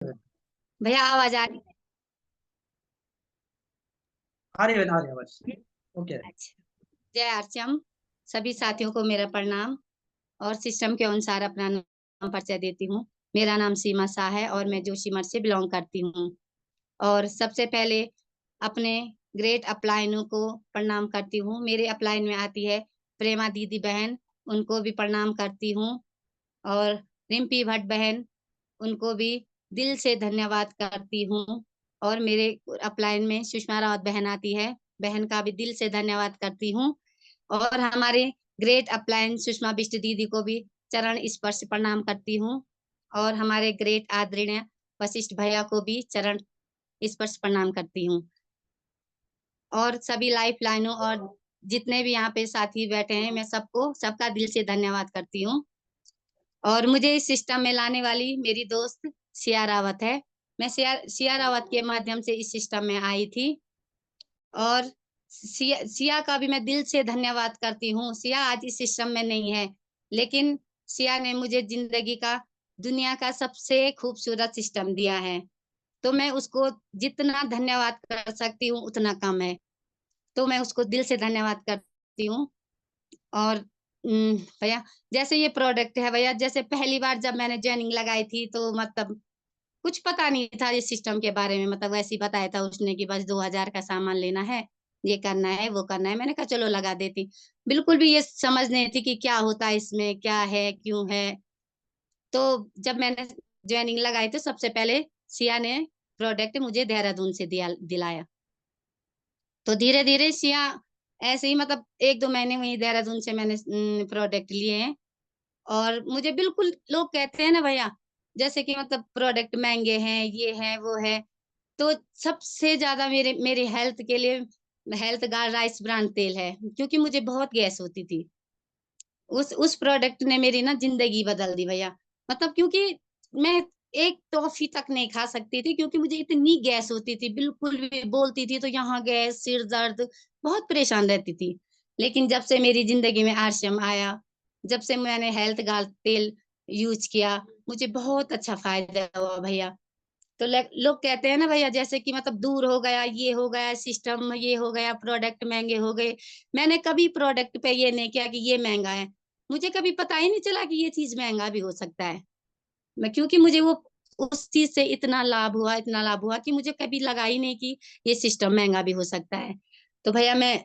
भैया आवाज आ रही आ रही है ना, आ रही है बस। है? ओके। अच्छा। जय आरचम। सभी साथियों को मेरा प्रणाम और सिस्टम के अनुसार अपना नाम परिचय देती हूँ। मेरा नाम सीमा शाह है और मैं जोशीमठ से बिलोंग करती हूँ। और सबसे पहले अपने ग्रेट अपलाइनों को प्रणाम करती हूँ। मेरे अपलाइन में आती है प्रेमा दीदी बहन, उनको भी प्रणाम करती हूँ। और रिम्पी भट्ट बहन, उनको भी दिल से धन्यवाद करती हूँ। और मेरे अपलाइन में सुषमा रावत बहन आती है, बहन का भी दिल से धन्यवाद करती हूँ। और हमारे ग्रेट अपलाइन सुषमा बिष्ट दीदी को भी चरण स्पर्श प्रणाम करती हूँ। और हमारे ग्रेट आदरणीय वशिष्ठ भैया को भी चरण स्पर्श प्रणाम करती हूँ। और सभी लाइफ लाइनों और जितने भी यहाँ पे साथी बैठे हैं, मैं सबको सबका दिल से धन्यवाद करती हूँ। और मुझे इस सिस्टम में लाने वाली मेरी दोस्त सिया रावत है। मैं सिया रावत के माध्यम से इस सिस्टम में आई थी। और सिया का भी मैं दिल से धन्यवाद करती हूँ। सिया आज इस सिस्टम में नहीं है, लेकिन सिया ने मुझे जिंदगी का दुनिया का सबसे खूबसूरत सिस्टम दिया है। तो मैं उसको जितना धन्यवाद कर सकती हूँ उतना कम है। तो मैं उसको दिल से धन्यवाद करती हूँ। और भैया, जैसे ये प्रोडक्ट है भैया, जैसे पहली बार जब मैंने ज्वाइनिंग लगाई थी तो मतलब कुछ पता नहीं था इस सिस्टम के बारे में। मतलब वैसे ही बताया था उसने कि बस 2000 का सामान लेना है, ये करना है, वो करना है। मैंने कहा चलो लगा देती। बिल्कुल भी ये समझ नहीं थी कि क्या होता है इसमें, क्या है, क्यों है। तो जब मैंने ज्वाइनिंग लगाई तो सबसे पहले सिया ने प्रोडक्ट मुझे देहरादून से दिलाया। तो धीरे धीरे सिया ऐसे ही मतलब 1-2 महीने वही देहरादून से मैंने प्रोडक्ट लिए हैं। और मुझे बिल्कुल लोग कहते हैं ना भैया, जैसे कि मतलब प्रोडक्ट महंगे हैं, ये है वो है। तो सबसे ज्यादा मेरे मेरे हेल्थ के लिए हेल्थ गार्ड राइस ब्रांड तेल है, क्योंकि मुझे बहुत गैस होती थी। उस प्रोडक्ट ने मेरी ना जिंदगी बदल दी भैया। मतलब क्योंकि मैं एक टॉफी तक नहीं खा सकती थी, क्योंकि मुझे इतनी गैस होती थी। बिल्कुल भी बोलती थी तो यहाँ गैस, सिर दर्द, बहुत परेशान रहती थी। लेकिन जब से मेरी जिंदगी में आरसीएम आया, जब से मैंने हेल्थ गार्ड तेल यूज किया, मुझे बहुत अच्छा फायदा हुआ भैया। तो लोग कहते हैं ना भैया, जैसे कि मतलब दूर हो गया, ये हो गया सिस्टम, ये हो गया, प्रोडक्ट महंगे हो गए। मैंने कभी प्रोडक्ट पे ये नहीं किया कि ये महंगा है। मुझे कभी पता ही नहीं चला कि ये चीज महंगा भी हो सकता है। मैं क्योंकि मुझे वो उस चीज से इतना लाभ हुआ, इतना लाभ हुआ कि मुझे कभी लगा ही नहीं कि ये सिस्टम महंगा भी हो सकता है। तो भैया मैं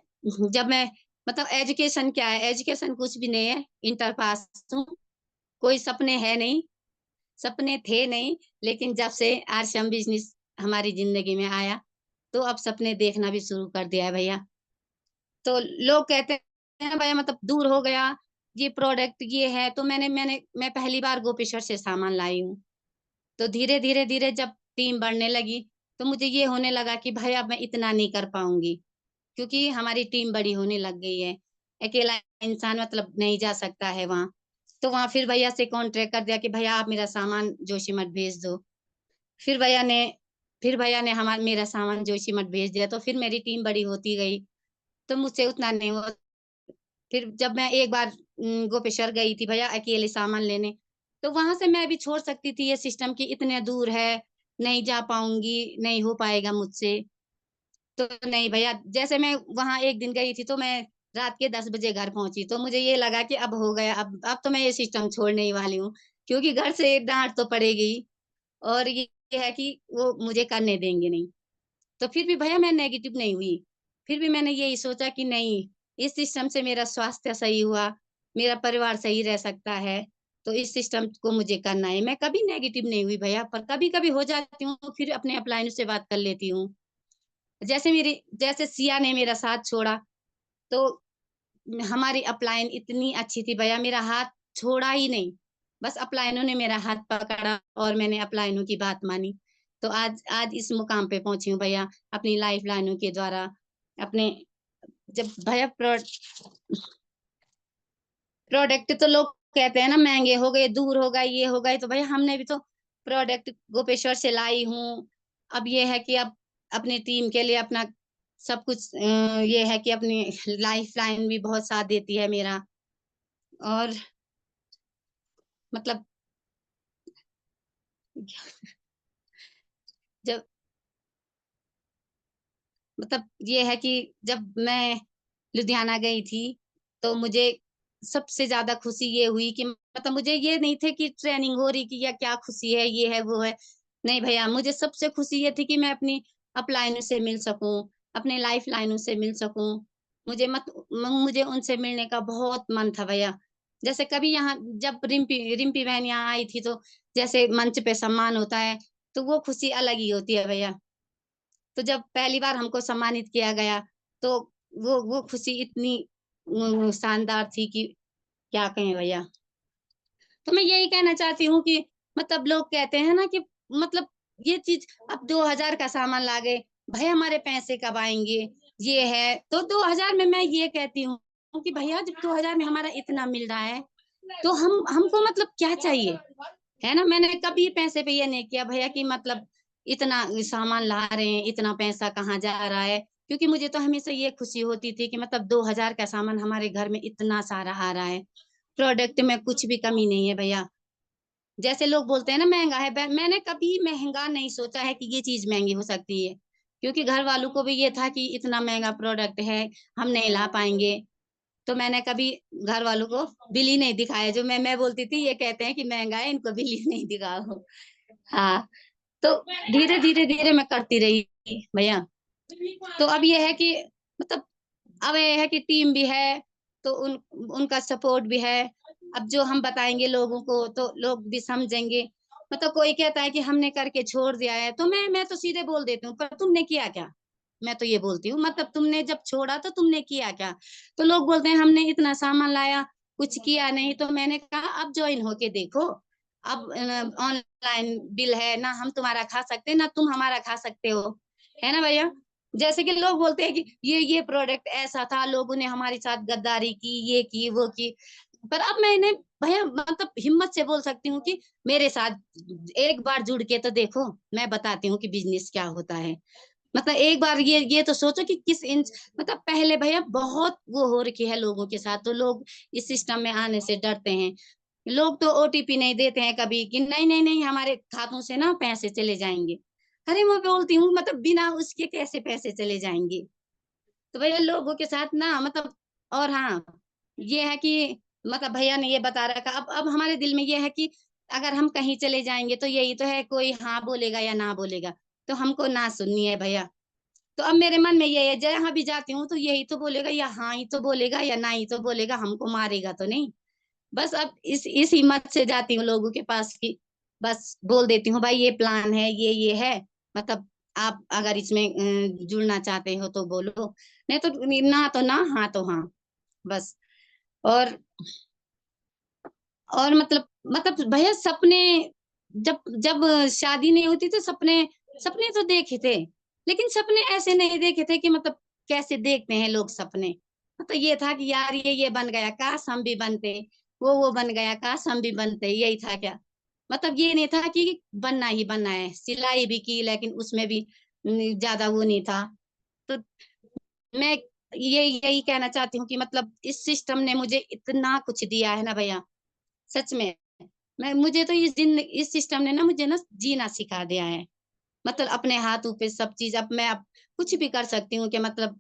जब मैं मतलब एजुकेशन क्या है, एजुकेशन कुछ भी नहीं है, इंटर पास हूँ। कोई सपने है नहीं, सपने थे नहीं। लेकिन जब से आरसीएम बिजनेस हमारी जिंदगी में आया, तो अब सपने देखना भी शुरू कर दिया है भैया। तो लोग कहते हैं भैया मतलब दूर हो गया, ये प्रोडक्ट ये है। तो मैं पहली बार गोपेश्वर से सामान लाई हूँ। तो धीरे धीरे धीरे जब टीम बढ़ने लगी, तो मुझे ये होने लगा कि भाई अब मैं इतना नहीं कर पाऊंगी, क्योंकि हमारी टीम बड़ी होने लग गई है। अकेला इंसान मतलब नहीं जा सकता है वहां। तो वहां फिर भैया से कॉन्ट्रैक्ट कर दिया कि भैया आप मेरा सामान जोशीमठ भेज दो। फिर भैया ने फिर भैया ने हमारा मेरा सामान जोशीमठ भेज दिया। तो फिर मेरी टीम बड़ी होती गई, तो मुझसे उतना नहीं हुआ। फिर जब मैं एक बार गोपेश्वर गई थी भैया अकेले सामान लेने, तो वहां से मैं भी छोड़ सकती थी ये सिस्टम की इतने दूर है, नहीं जा पाऊंगी, नहीं हो पाएगा मुझसे। तो नहीं भैया, जैसे मैं वहां एक दिन गई थी तो मैं रात के 10 बजे घर पहुंची। तो मुझे ये लगा कि अब हो गया, अब तो मैं ये सिस्टम छोड़ने ही वाली हूँ, क्योंकि घर से डांट तो पड़ेगी। और ये है कि वो मुझे करने देंगे नहीं। तो फिर भी भैया मैं नेगेटिव नहीं हुई। फिर भी मैंने यही सोचा कि नहीं, इस सिस्टम से मेरा स्वास्थ्य सही हुआ, मेरा परिवार सही रह सकता है। तो इस सिस्टम को मुझे करना है। मैं कभी नेगेटिव नहीं हुई भैया, पर कभी कभी हो जाती हूँ, फिर अपने अपलाइन से बात कर लेती हूँ। जैसे सिया ने मेरा साथ छोड़ा, तो हमारी अपलाइन इतनी अच्छी थी भैया, मेरा हाथ छोड़ा ही नहीं। बस अपलाइनों ने मेरा हाथ पकड़ा और मैंने अपलाइनों की बात मानी। तो आज आज इस मुकाम पे पहुंची हूँ भैया, अपनी लाइफ लाइनों के द्वारा। अपने जब भैया प्रोडक्ट तो लोग कहते हैं ना महंगे हो गए, दूर हो गए, ये हो गए। तो भैया हमने भी तो प्रोडक्ट गोपेश्वर से लाई हूँ। अब ये है कि अब अपनी टीम के लिए अपना सब कुछ ये है कि अपनी लाइफ लाइन भी बहुत साथ देती है मेरा। और मतलब जब मतलब ये है कि जब मैं लुधियाना गई थी, तो मुझे सबसे ज्यादा खुशी ये हुई कि मतलब मुझे ये नहीं थे कि ट्रेनिंग हो रही कि या क्या खुशी है, ये है वो है। नहीं भैया, मुझे सबसे खुशी ये थी कि मैं अपनी अपलाइनों से मिल सकूं, अपने लाइफ लाइनों से मिल सकूं। मुझे उनसे मिलने का बहुत मन था भैया। जैसे कभी यहाँ जब रिम्पी रिम्पी बहन यहाँ आई थी, तो जैसे मंच पे सम्मान होता है, तो वो खुशी अलग ही होती है भैया। तो जब पहली बार हमको सम्मानित किया गया, तो वो खुशी इतनी शानदार थी कि क्या कहें भैया। तो मैं यही कहना चाहती हूँ कि मतलब लोग कहते हैं ना कि मतलब ये चीज, अब 2000 का सामान ला गए, भाई हमारे पैसे कब आएंगे, ये है। तो 2000 में मैं ये कहती हूँ कि भैया जब 2000 में हमारा इतना मिल रहा है, तो हमको मतलब क्या चाहिए, है ना। मैंने कभी पैसे पे ये नहीं किया भैया कि मतलब इतना सामान ला रहे हैं, इतना पैसा कहाँ जा रहा है। क्योंकि मुझे तो हमेशा ये खुशी होती थी कि मतलब 2000 का सामान हमारे घर में इतना सारा आ रहा है, प्रोडक्ट में कुछ भी कमी नहीं है भैया। जैसे लोग बोलते हैं ना महंगा है, मैंने कभी महंगा नहीं सोचा है कि ये चीज महंगी हो सकती है। क्योंकि घर वालों को भी ये था कि इतना महंगा प्रोडक्ट है, हम नहीं ला पाएंगे। तो मैंने कभी घर वालों को बिल ही नहीं दिखाया। जो मैं बोलती थी, ये कहते हैं कि महंगा है, इनको बिल ही नहीं दिखाओ। हाँ। तो धीरे धीरे धीरे मैं करती रही भैया। तो अब ये है कि मतलब अब ये है कि टीम भी है, तो उनका सपोर्ट भी है। अब जो हम बताएंगे लोगों को, तो लोग भी समझेंगे। मतलब कोई कहता है कि हमने करके छोड़ दिया है, तो मैं तो सीधे बोल देती हूँ, पर तुमने किया क्या। मैं तो ये बोलती हूँ, मतलब तुमने जब छोड़ा तो तुमने किया क्या। तो लोग बोलते हैं हमने इतना सामान लाया, कुछ किया नहीं। तो मैंने कहा अब ज्वाइन होके देखो। अब ऑनलाइन बिल है ना, हम तुम्हारा खा सकते हैं ना तुम हमारा खा सकते हो, है ना भैया। जैसे कि लोग बोलते हैं कि ये प्रोडक्ट ऐसा था, लोगों ने हमारे साथ गद्दारी की, ये की वो की। पर अब मैंने भैया मतलब हिम्मत से बोल सकती हूँ कि मेरे साथ एक बार जुड़ के तो देखो, मैं बताती हूँ कि बिजनेस क्या होता है। मतलब एक बार ये तो सोचो कि किस इंच मतलब पहले भैया बहुत वो हो रखी है लोगों के साथ, तो लोग इस सिस्टम में आने से डरते हैं। लोग तो ओटीपी नहीं देते हैं कभी कि नहीं नहीं नहीं हमारे खातों से ना पैसे चले जाएंगे। अरे मैं बोलती हूँ मतलब बिना उसके कैसे पैसे चले जाएंगे। तो भैया लोगों के साथ ना मतलब। और हाँ, ये है कि मतलब भैया ने ये बता रखा, अब हमारे दिल में ये है कि अगर हम कहीं चले जाएंगे, तो यही तो है, कोई हाँ बोलेगा या ना बोलेगा, तो हमको ना सुननी है भैया। तो अब मेरे मन में ये है, जहाँ भी जाती हूँ तो यही तो बोलेगा, या हाँ ही तो बोलेगा या ना ही तो बोलेगा, हमको मारेगा तो नहीं। बस अब इस हिम्मत से जाती हूँ लोगों के पास की, बस बोल देती हूँ भाई ये प्लान है, ये है। मतलब आप अगर इसमें जुड़ना चाहते हो तो बोलो, नहीं तो ना, तो ना, हाँ तो हाँ, बस। और मतलब भैया सपने, जब जब शादी नहीं होती तो सपने सपने तो देखे थे। लेकिन सपने ऐसे नहीं देखे थे कि मतलब कैसे देखते हैं लोग सपने। मतलब ये था कि यार ये बन गया, काश हम भी बनते। वो बन गया, काश हम भी बनते, यही था क्या। मतलब ये नहीं था कि बनना ही बनना है। सिलाई भी की, लेकिन उसमें भी ज्यादा वो नहीं था। तो मैं ये यही कहना चाहती हूँ कि मतलब इस सिस्टम ने मुझे इतना कुछ दिया है ना भैया, सच में। मुझे तो इस सिस्टम ने ना मुझे ना जीना सिखा दिया है। मतलब अपने हाथों पे सब चीज, अब मैं अब कुछ भी कर सकती हूँ कि मतलब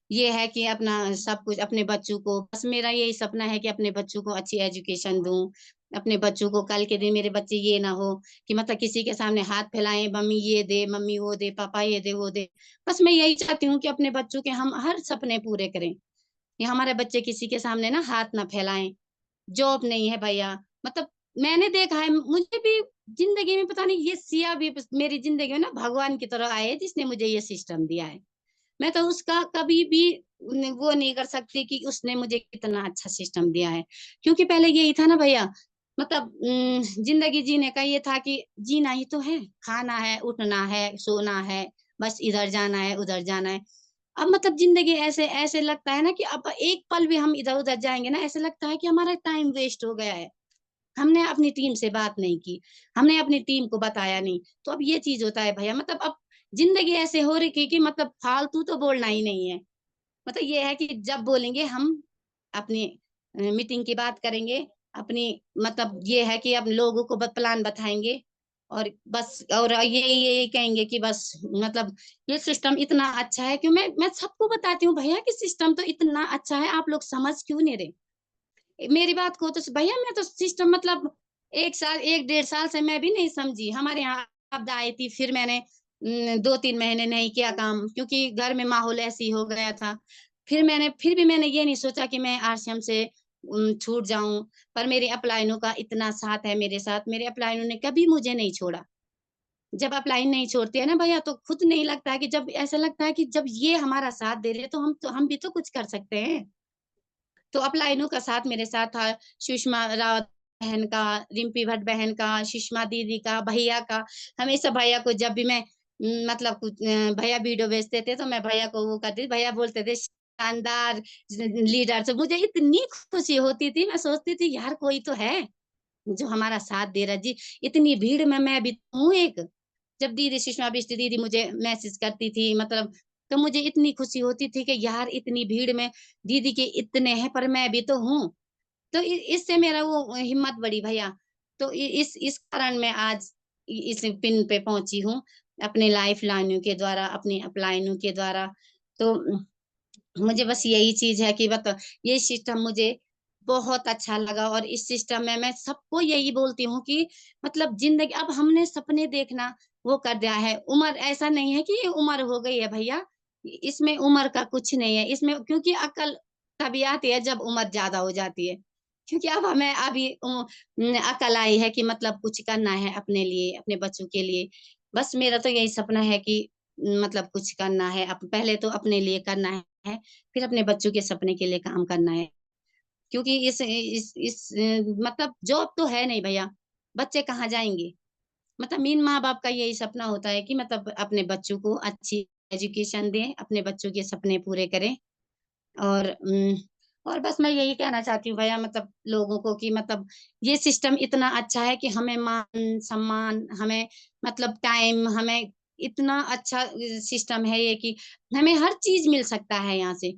ये है कि अपना सब कुछ अपने बच्चों को, बस मेरा यही सपना है कि अपने बच्चों को अच्छी एजुकेशन दूं। अपने बच्चों को कल के दिन मेरे बच्चे ये ना हो कि मतलब किसी के सामने हाथ फैलाएं, मम्मी ये दे, मम्मी वो दे, पापा ये दे वो दे। बस मैं यही चाहती हूँ कि अपने बच्चों के हम हर सपने पूरे करें, कि हमारे बच्चे किसी के सामने ना हाथ ना फैलाएं। जॉब नहीं है भैया। मतलब मैंने देखा है, मुझे भी जिंदगी में पता नहीं ये सिया भी मेरी जिंदगी में ना भगवान की तरह आए, जिसने मुझे ये सिस्टम दिया है। मैं तो उसका कभी भी वो नहीं कर सकती कि उसने मुझे कितना अच्छा सिस्टम दिया है। क्योंकि पहले यही था ना भैया, मतलब जिंदगी जीने का ये था कि जीना ही तो है, खाना है, उठना है, सोना है, बस इधर जाना है उधर जाना है। अब मतलब जिंदगी ऐसे ऐसे लगता है ना कि अब एक पल भी हम इधर उधर जाएंगे ना, ऐसे लगता है कि हमारा टाइम वेस्ट हो गया है। हमने अपनी टीम से बात नहीं की, हमने अपनी टीम को बताया नहीं। तो अब ये चीज होता है भैया, मतलब अब जिंदगी ऐसे हो रही थी कि मतलब फालतू तो बोलना ही नहीं है। मतलब ये है कि जब बोलेंगे हम अपनी मीटिंग की बात करेंगे, अपनी मतलब ये है कि अब लोगों को प्लान बताएंगे। और बस और ये कहेंगे कि बस मतलब ये सिस्टम इतना अच्छा है, क्यों मैं सबको बताती हूँ भैया कि सिस्टम तो इतना अच्छा है, आप लोग समझ क्यों नहीं रहे मेरी बात को। तो भैया मैं तो सिस्टम मतलब 1 साल 1 डेढ़ साल से मैं भी नहीं समझी। हमारे यहाँ आपदा आई थी, फिर मैंने 2-3 महीने नहीं किया काम, क्योंकि घर में माहौल ऐसी हो गया था। फिर भी मैंने ये नहीं सोचा कि मैं आरसीएम से छूट जाऊं। पर मेरे अपलाइनों का इतना साथ है मेरे साथ, मेरे अपलाइनों ने कभी मुझे नहीं छोड़ा। जब अपलाइन नहीं छोड़ते हैं ना भैया, तो खुद नहीं लगता है कि जब ऐसा लगता है कि जब ये हमारा साथ दे रहे हैं, तो हम भी तो कुछ कर सकते हैं। तो अपलाइनों का साथ मेरे साथ था, सुषमा रावत बहन का, रिम्पी भट्ट बहन का, सुषमा दीदी का, भैया का। हमेशा भैया को जब भी मैं मतलब कुछ भैया वीडियो भेजते थे तो मैं भैया को वो करती थी, भैया बोलते थे शानदार लीडर। तो मुझे इतनी खुशी होती थी, मैं सोचती थी यार कोई तो है जो हमारा साथ दे रहा जी। इतनी भीड़ में मैं भी हूँ एक। जब दीदी सुषमा बिष्ट दीदी मुझे मैसेज करती थी मतलब, तो मुझे इतनी खुशी होती थी कि यार इतनी भीड़ में दीदी के इतने हैं पर मैं भी तो हूँ। तो इससे मेरा वो हिम्मत बढ़ी भैया। तो इस कारण मैं आज इस पिन पे पहुंची हूँ, अपने लाइफ लाइनों के द्वारा, अपनी अपलाइनों के द्वारा। तो मुझे बस यही चीज है कि बता, ये सिस्टम मुझे बहुत अच्छा लगा। और इस सिस्टम में मैं सबको यही बोलती हूँ कि मतलब जिंदगी अब हमने सपने देखना वो कर दिया है। उम्र ऐसा नहीं है कि ये उम्र हो गई है भैया, इसमें उम्र का कुछ नहीं है इसमें, क्योंकि अकल तभी आती है जब उम्र ज्यादा हो जाती है। क्योंकि अब हमें अभी अकल आई है कि मतलब कुछ करना है अपने लिए, अपने बच्चों के लिए। बस मेरा तो यही सपना है कि मतलब कुछ करना है, पहले तो अपने लिए करना है, फिर अपने बच्चों के सपने के लिए काम करना है। क्योंकि इस मतलब जॉब तो है नहीं भैया, बच्चे कहाँ जाएंगे। मतलब मीन माँ बाप का यही सपना होता है कि मतलब अपने बच्चों को अच्छी एजुकेशन दें, अपने बच्चों के सपने पूरे करें। और और बस मैं यही कहना चाहती हूँ भैया मतलब लोगों को कि मतलब ये सिस्टम इतना अच्छा है कि हमें मान सम्मान, हमें मतलब टाइम, हमें इतना अच्छा सिस्टम है ये कि हमें हर चीज मिल सकता है यहाँ से।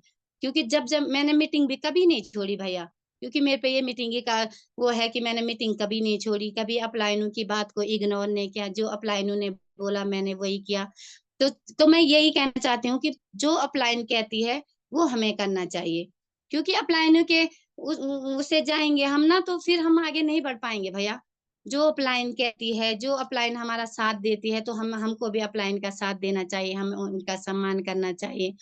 क्योंकि जब जब मैंने मीटिंग भी कभी नहीं छोड़ी भैया, क्योंकि मेरे पे ये मीटिंग का वो है कि मैंने मीटिंग कभी नहीं छोड़ी, कभी अपलाइनों की बात को इग्नोर नहीं किया, जो अपलाइनों ने बोला मैंने वही किया। तो तो मैं यही कहना चाहती हूँ कि जो अपलाइन कहती है वो हमें करना चाहिए। क्योंकि अपलाइन के उसे जाएंगे हम ना, तो फिर हम आगे नहीं बढ़ पाएंगे भैया। जो अपलाइन कहती है, जो अपलाइन हमारा साथ देती है, तो हम हमको भी अपलाइन का साथ देना चाहिए, हमें उनका सम्मान करना चाहिए।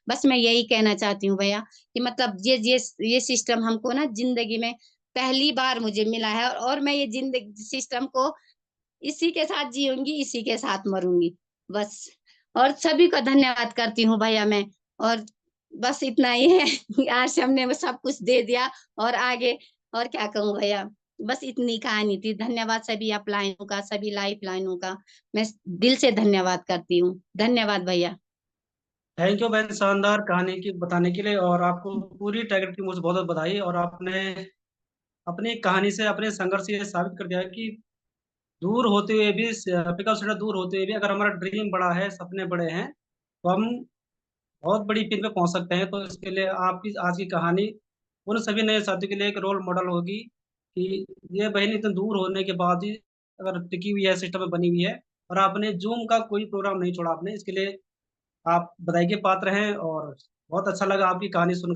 बस मैं यही कहना चाहती हूँ भैया कि मतलब ये सिस्टम हमको ना जिंदगी में पहली बार मुझे मिला है, और मैं ये जिंदगी सिस्टम को इसी के साथ जीऊंगी, इसी के साथ मरूंगी बस। और सभी को धन्यवाद करती हूँ भैया मैं। और बस इतना ही है कि आज हमने वो सब कुछ दे दिया और आगे और क्या कहूँ भैया। बस इतनी कहानी थी। धन्यवाद सभी अपलाइनों का, सभी लाइफ लाइनों का। मैं दिल से धन्यवाद करती हूँ। धन्यवाद भैया। थैंक यू बहन, शानदार कहानी की बताने के लिए। और आपको पूरी टाइगर की मुझे बहुत बहुत बधाई। और आपने अपनी कहानी से, अपने संघर्ष से ये साबित कर दिया है कि दूर होते हुए भी, पिकअप से दूर होते हुए भी, अगर हमारा ड्रीम बड़ा है, सपने बड़े हैं, तो हम बहुत बड़ी पिन पे पहुंच सकते हैं। तो इसके लिए आपकी आज की कहानी उन सभी नए साथियों के लिए एक रोल मॉडल होगी कि ये बहन इतने दूर होने के बाद भी अगर टिकी हुई है, सिस्टम में बनी हुई है। और आपने जूम का कोई प्रोग्राम नहीं छोड़ा आपने, इसके लिए आप बधाई के पात्र हैं। और बहुत अच्छा लगा आपकी कहानी सुनकर।